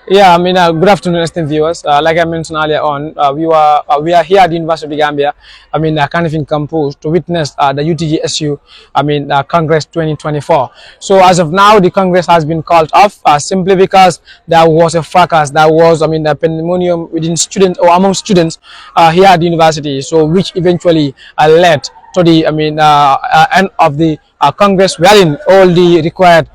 Yeah, I mean, good afternoon, esteemed viewers. Like I mentioned earlier on, we are here at the University of the Gambia. I mean, kind of in campus to witness the UTG SU. I mean, Congress 2024. So as of now, the Congress has been called off simply because there was a fracas. There was, I mean, a pandemonium within students or among students here at the university. So which eventually led to the, I mean, end of the Congress, wherein all the required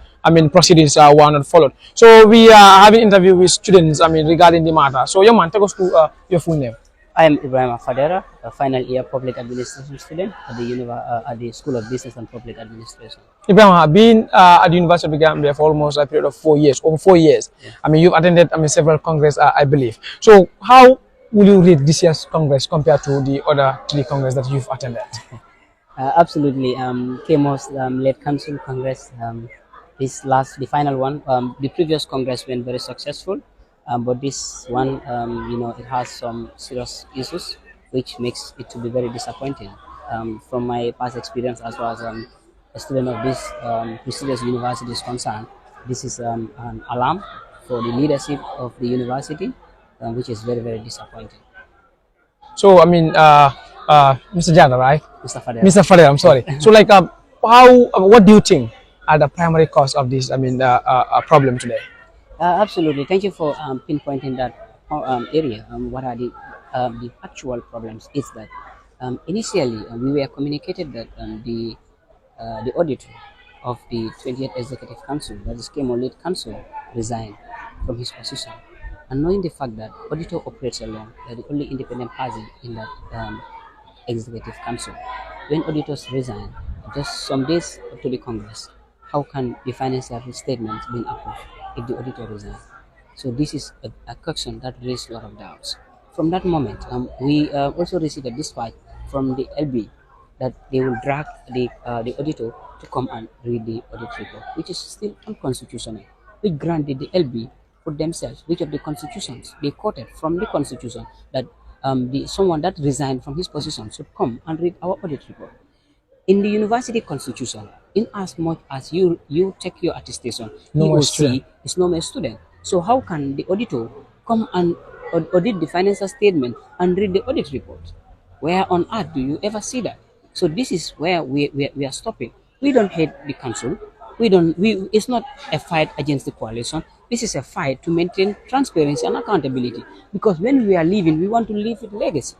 proceedings were not followed. So we are having interview with students, I mean, regarding the matter. So, young man, take us to your full name. I am Ibrahim Fadera, a final year public administration student at at the School of Business and Public Administration. Ibrahim, I've been at the University of the Gambia for almost a period of 4 years, over 4 years. Yeah. I mean, you've attended, I mean, several Congress, I believe. So, how will you rate this year's Congress compared to the other 3 Congress that you've attended? Absolutely. KMO's late council Congress, the final one, the previous Congress went very successful. But this one, it has some serious issues, which makes it to be very disappointing. From my past experience as well as a student of this prestigious university is concerned, this is an alarm for the leadership of the university, which is very, very disappointing. So, I mean, Mr. Jana, right? Mr. Fadel. Mr. Fadel, I'm sorry. So, like, what do you think are the primary cause of this, I mean, problem today? Absolutely. Thank you for pinpointing that area. What are the actual problems? Is that initially we were communicated that the auditor of the 20th Executive Council, that is KMO Lead Council, resigned from his position. And knowing the fact that auditor operates alone, they're the only independent party in that Executive Council. When auditors resign, just some days up to the Congress, how can the financial statements be approved if the auditor resigns? So this is a question that raised a lot of doubts. From that moment, we also received a dispatch from the LB that they will drag the auditor to come and read the audit report, which is still unconstitutional. We granted the LB for themselves which of the constitutions they quoted from the constitution that someone that resigned from his position should come and read our audit report. In the university constitution, in as much as you take your attestation, he or she is no more student. So how can the auditor come and audit the financial statement and read the audit report? Where on earth do you ever see that? So this is where we are stopping. We don't hate the council. It's not a fight against the coalition. This is a fight to maintain transparency and accountability. Because when we are leaving, we want to leave with legacy.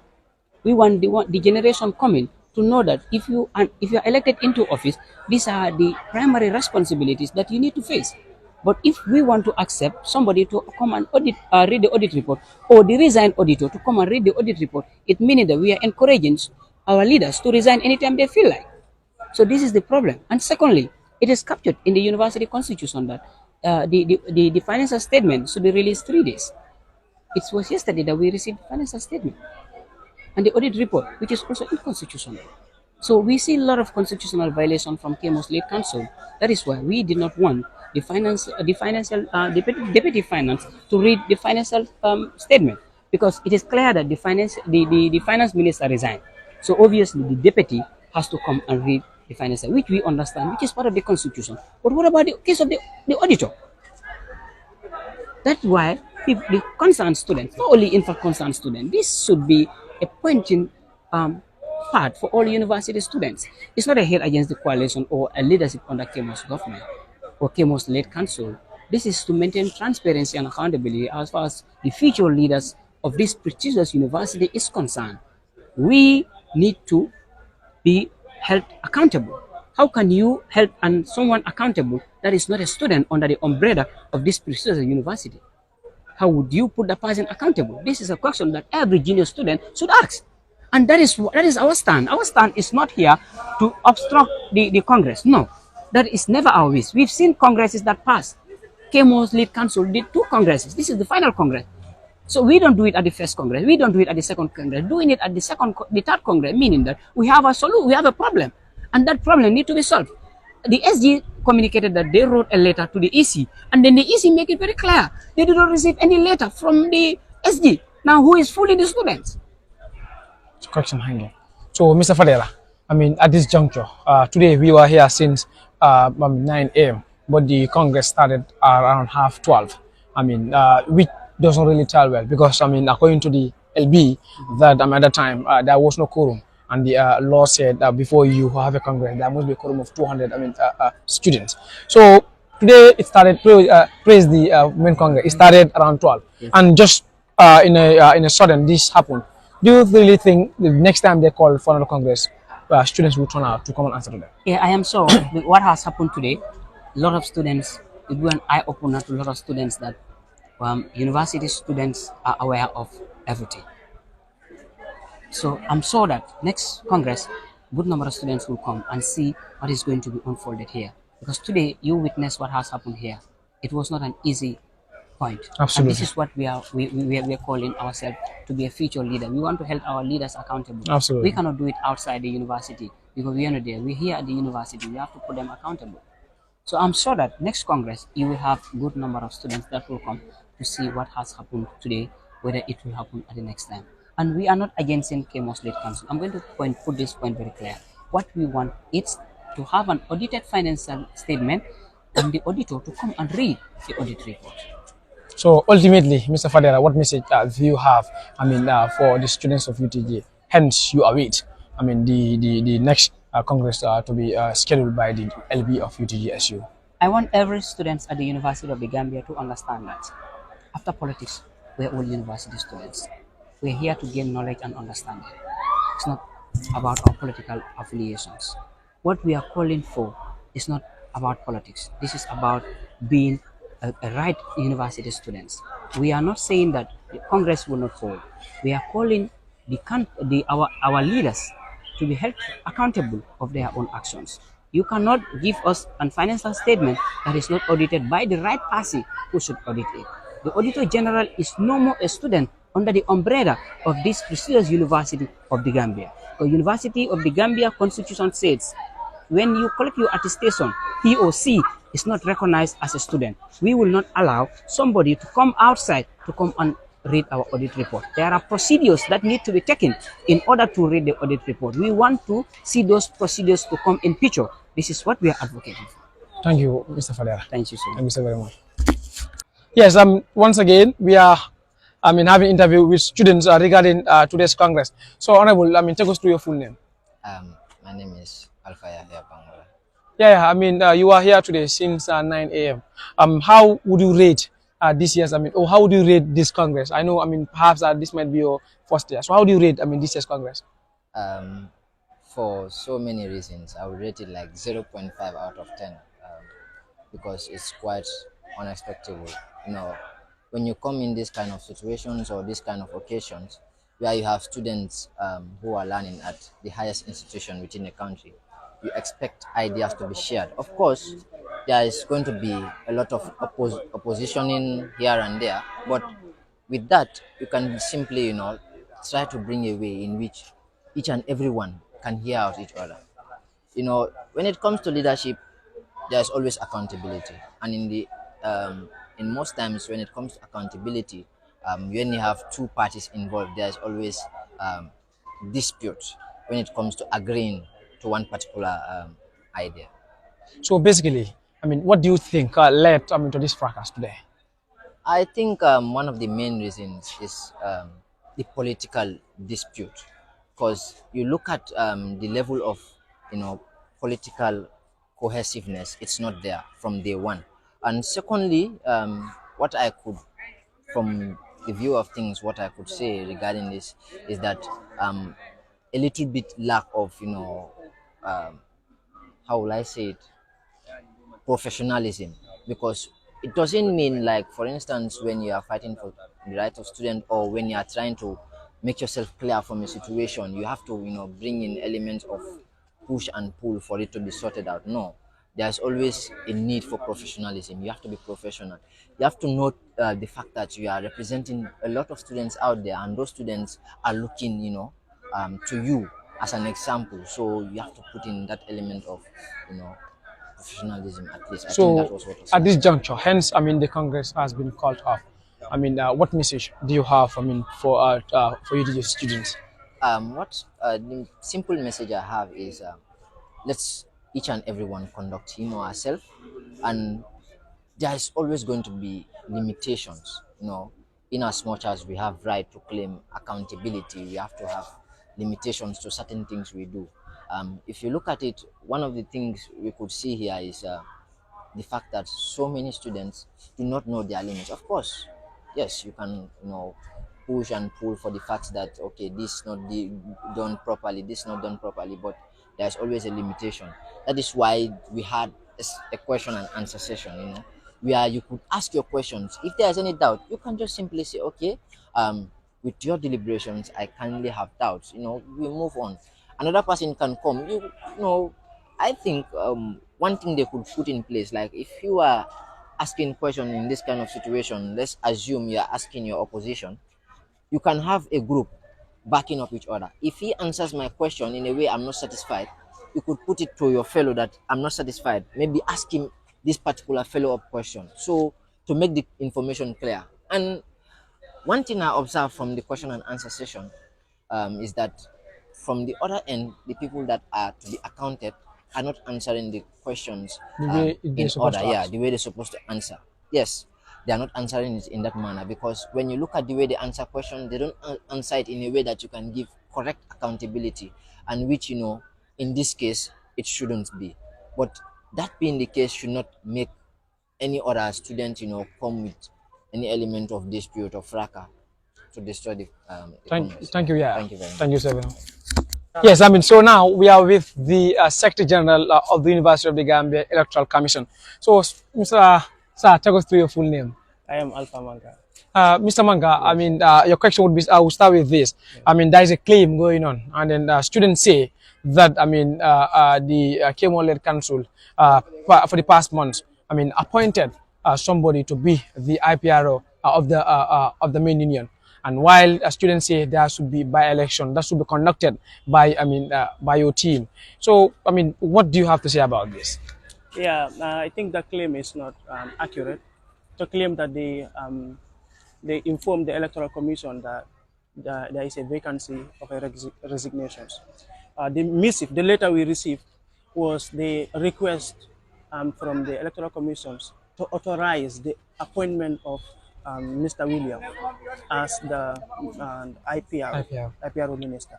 We want the generation coming to know that if you are elected into office, these are the primary responsibilities that you need to face. But if we want to accept somebody to come and read the audit report, or the resigned auditor to come and read the audit report, it means that we are encouraging our leaders to resign anytime they feel like. So this is the problem. And secondly, it is captured in the university constitution that the financial statement should be released 3 days. It was yesterday that we received the financial statement and the audit report, which is also unconstitutional. So we see a lot of constitutional violation from KMO's Lead Council. That is why we did not want the deputy finance to read the financial statement, because it is clear that the finance minister resigned. So obviously the deputy has to come and read the financial, which we understand, which is part of the constitution. But what about the case of the auditor? That's why the concerned students, not only in fact concerned students, this should be a pointing part for all university students. It's not a hate against the coalition or a leadership under KMO's government or KMO's Lead Council. This is to maintain transparency and accountability as far as the future leaders of this prestigious university is concerned. We need to be held accountable. How can you hold someone accountable that is not a student under the umbrella of this prestigious university? How would you put the person accountable? This is a question that every junior student should ask. And that is our stand. Our stand is not here to obstruct the Congress. No, that is never our wish. We've seen Congresses that passed. KMO's Lead Council did 2 Congresses. This is the final Congress. So we don't do it at the first Congress. We don't do it at the second Congress. Doing it at the third Congress, meaning that we have a solution, we have a problem. And that problem needs to be solved. The SG communicated that they wrote a letter to the EC, and then the EC make it very clear. They did not receive any letter from the SG. Now, who is fooling the students? Correction hanging. So, Mr. Fadela, I mean, at this juncture, today we were here since 9 a.m., but the Congress started around 12:30. which doesn't really tell well because according to the LB, that at that time there was no quorum, and the law said that before you have a congress, there must be a quorum of 200. Students. So today it started. Praise the main congress. It started around 12, Yes. and just in a sudden this happened. Do you really think the next time they call for another congress, students will turn out to come and answer to them? Yeah, I am sure with what has happened today, a lot of students, it will be an eye opener to a lot of students that university students are aware of everything. So I'm sure that next Congress, good number of students will come and see what is going to be unfolded here. Because today you witness what has happened here. It was not an easy point. And this Absolutely, is what we are calling ourselves to be a future leader. We want to hold our leaders accountable. We absolutely. cannot do it outside the university because we are not there. We're here at the university. We have to put them accountable. So I'm sure that next Congress, you will have good number of students that will come to see what has happened today, whether it will happen at the next time. And we are not against KMO State Council. I'm going to put this point very clear. What we want is to have an audited financial statement and the auditor to come and read the audit report. So ultimately, Mr. Fadera, what message do you have? For the students of UTG. Hence, you await. The next Congress to be scheduled by the LB of UTG SU. I want every student at the University of the Gambia to understand that after politics, we're all university students. We're here to gain knowledge and understanding. It's not about our political affiliations. What we are calling for is not about politics. This is about being a right university students. We are not saying that the Congress will not fall. We are calling our leaders to be held accountable of their own actions. You cannot give us a financial statement that is not audited by the right party who should audit it. The Auditor General is no more a student under the umbrella of this prestigious University of the Gambia. The University of the Gambia Constitution says when you collect your attestation, he or she is not recognized as a student. We will not allow somebody to come outside to come and read our audit report. There are procedures that need to be taken in order to read the audit report. We want to see those procedures to come in picture. This is what we are advocating for. Thank you, Mr. Fadera. Thank you so Thank much. you so very much. Yes, once again, we are, having interview with students regarding today's Congress. So, Honorable, take us through your full name. My name is Alpha Yahya Bangola. Yeah, you are here today since 9 a.m. How would you rate this year's, or how would you rate this Congress? I know, perhaps this might be your first year. So, how do you rate, this year's Congress? Um, for so many reasons, I would rate it like 0.5 out of 10 because it's quite unexpected. You know, when you come in these kind of situations or these kind of occasions where you have students who are learning at the highest institution within the country, you expect ideas to be shared. Of course, there is going to be a lot of oppositioning here and there, but with that, you can simply, try to bring a way in which each and everyone can hear out each other. When it comes to leadership, there's always accountability, and in most times when it comes to accountability, when you have two parties involved, there's always dispute when it comes to agreeing to one particular idea. So, basically, what do you think led to this fracas today? I think one of the main reasons is the political dispute, because you look at the level of political cohesiveness; it's not there from day one. And secondly, what I could, from the view of things, what I could say regarding this is that a little bit lack of how will I say it, professionalism, because it doesn't mean, like, for instance, when you are fighting for the right of student, or when you are trying to make yourself clear from a situation, you have to bring in elements of push and pull for it to be sorted out. No, there's always a need for professionalism. You have to be professional. You have to note the fact that you are representing a lot of students out there, and those students are looking to you as an example. So you have to put in that element of professionalism, at least. I think that So, was what was at this juncture, hence, the Congress has been called off. What message do you have, for UTG students? what the simple message I have is, let's each and everyone conduct him or herself, and there is always going to be limitations, in as much as we have right to claim accountability, we have to have limitations to certain things we do. If you look at it, one of the things we could see here is the fact that so many students do not know their limits. Of course, yes, you can, push and pull for the fact that, okay, this not done properly, this not done properly, but there's always a limitation. That is why we had a question and answer session, where you could ask your questions. If there's any doubt, you can just simply say, okay, with your deliberations, I kindly have doubts. We move on. Another person can come. I think one thing they could put in place, like if you are asking question in this kind of situation, let's assume you are asking your opposition, you can have a group backing up each other. If he answers my question in a way I'm not satisfied, you could put it to your fellow that I'm not satisfied. Maybe ask him this particular follow-up question. So to make the information clear. And one thing I observed from the question and answer session is that from the other end, the people that are to be accounted are not answering the questions The way they're in supposed order. to Yeah, ask. the way they're supposed to answer. Yes, they are not answering it in that manner, because when you look at the way they answer questions, they don't answer it in a way that you can give correct accountability, and which, in this case, it shouldn't be. But that being the case should not make any other student, come with any element of dispute or fracas to destroy the Congress. Thank you. Yeah, Thank you very much. thank you, sir. Yes, I mean, so now we are with the Secretary General of the University of the Gambia Electoral Commission. So, Mr. Sir, take us through your full name. I am Alpha Manga. Mr. Manga, I mean, your question would be, I will start with this. I mean, there is a claim going on, and then students say that, I mean, the KMO-led council for the past months, I mean, appointed somebody to be the IPRO of the main union. And while students say there should be by-election, that should be conducted by, I mean, by your team. So, I mean, what do you have to say about this? Yeah, I think the claim is not accurate. To claim that they informed the Electoral Commission that there is a vacancy of resignations. The letter we received was the request from the Electoral Commissions to authorize the appointment of Mr. William as the IPRO minister.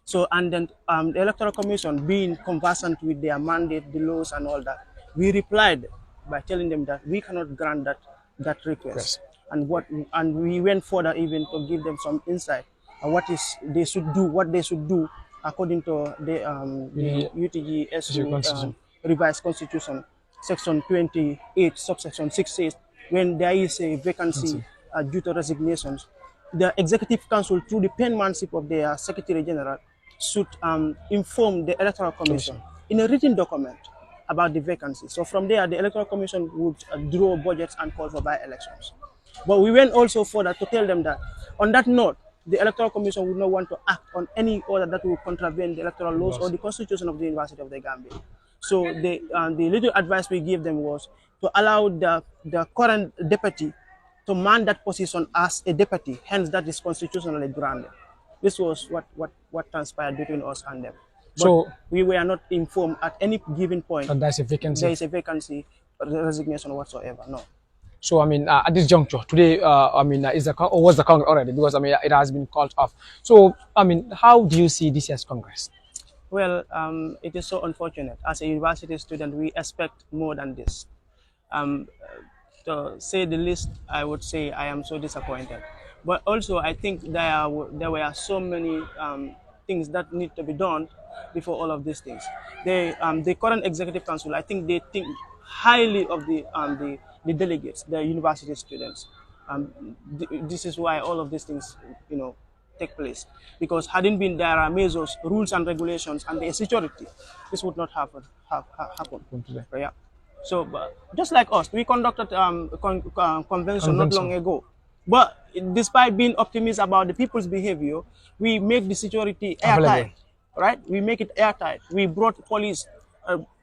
So, and then the Electoral Commission, being conversant with their mandate, the laws and all that, we replied by telling them that we cannot grant that request. Yes. And we went further even to give them some insight on what they should do according to the UTG revised constitution, section 28, subsection 6 says when there is a vacancy due to resignations, the Executive Council, through the penmanship of their Secretary General, should inform the Electoral Commission in a written document about the vacancy. So from there, the Electoral Commission would draw budgets and call for by-elections. But we went also further to tell them that, on that note, the Electoral Commission would not want to act on any order that will contravene the electoral laws or the constitution of the University of the Gambia. So the little advice we gave them was to allow the current deputy to man that position as a deputy, hence that is constitutionally granted. This was what transpired between us and them. But so we were not informed at any given point that there's a vacancy. There is a vacancy, resignation whatsoever. No. So, I mean, at this juncture, today, I mean, was the Congress already? Because, I mean, it has been called off. So, I mean, how do you see this year's Congress? Well, it is so unfortunate. As a university student, we expect more than this. To say the least, I would say I am so disappointed. But also, I think there were so many things that need to be done before all of these things. The current Executive Council, I think they think highly of the delegates, the university students. This is why all of these things, take place. Because hadn't been there are measures, rules and regulations, and the security, this would not have happened. Yeah. So, just like us, we conducted a convention not long ago. But despite being optimistic about the people's behavior, we make the security airtight, right? We make it airtight. We brought police,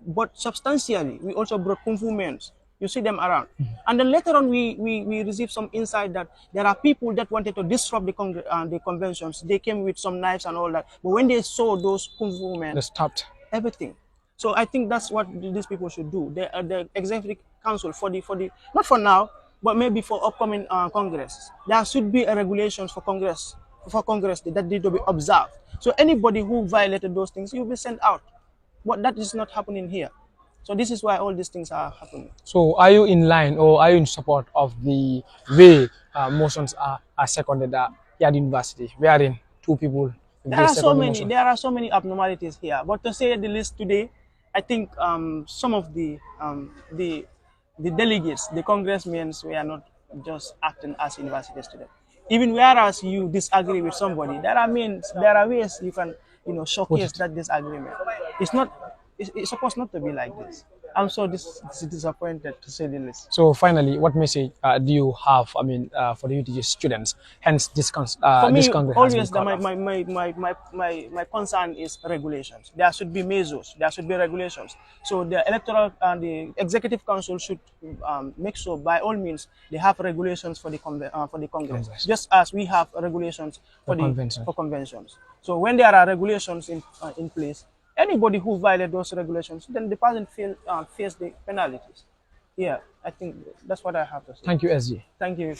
but substantially, we also brought kung fu men. You see them around. And then later on, we received some insight that there are people that wanted to disrupt the conventions. They came with some knives and all that. But when they saw those kung fu men, they stopped everything. So I think that's what these people should do. The Executive Council, not for now, But maybe for upcoming Congress, there should be a regulations for Congress that need to be observed. So anybody who violated those things, you'll be sent out. But that is not happening here. So this is why all these things are happening. So are you in line or are you in support of the way motions are seconded at Yard University, wherein two people There they are so second the many. motion? There are so many abnormalities here. But to say the least today, I think some of the delegates, the congressmen, were not just acting as university students. Even whereas you disagree with somebody, there are ways you can Put showcase it. that disagreement. It's not. It's supposed not to be like this. I'm so disappointed to say the least. So finally, what message do you have? I mean, for the UTG students? Hence, For this me, Congress has been always called off. my concern is regulations. There should be measures. There should be regulations. So the electoral and the executive council should make sure, by all means, they have regulations for the Congress, Congress. just as we have regulations The for the convention. for conventions. So when there are regulations in place, anybody who violates those regulations, then the person face the penalties. Yeah, I think that's what I have to say. Thank you, SG. Thank you.